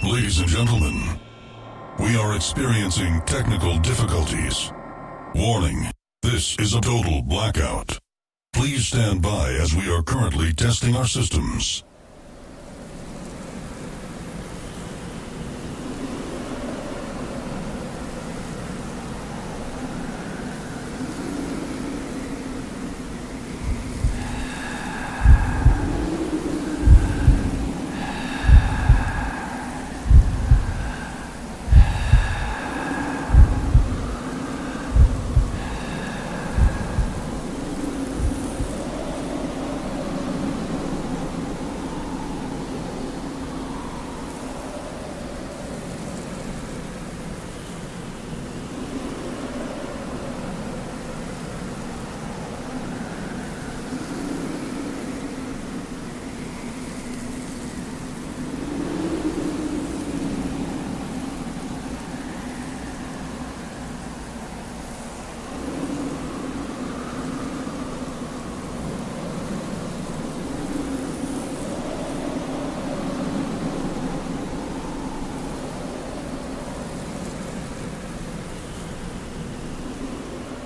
Ladies and gentlemen, we are experiencing technical difficulties. Warning, this is a total blackout. Please stand by as we are currently testing our systems.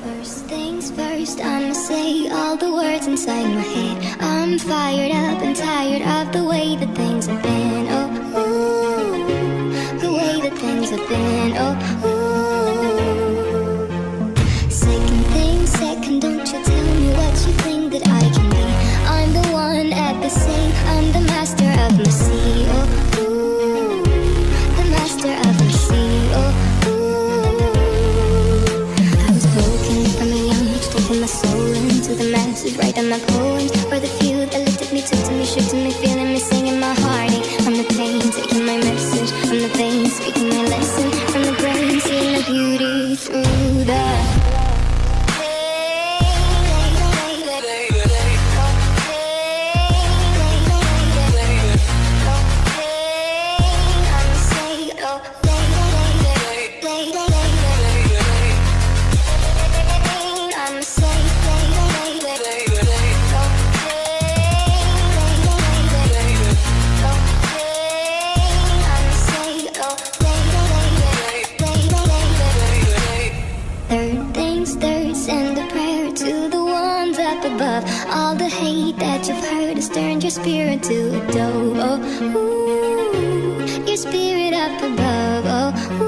First things first, I'ma say all the words inside my head. I'm fired up and tired of the way that things have been. Oh, ooh, the way that things have been. Oh, ooh. Second thing second, don't you tell me what you think that I can be. I'm the one at the sea, I'm the master of my sea. Oh, ooh, the master of my sea. Oh, taking my soul into the masses, writing my poems for the few that looked at me, took to me, shook to me, feeling me, singing my heartache. From the pain, taking my message from the veins, speaking my lesson from the brain, seeing the beauty through the all the hate that you've heard has turned your spirit to a dove. Oh, ooh, your spirit up above. Oh, ooh.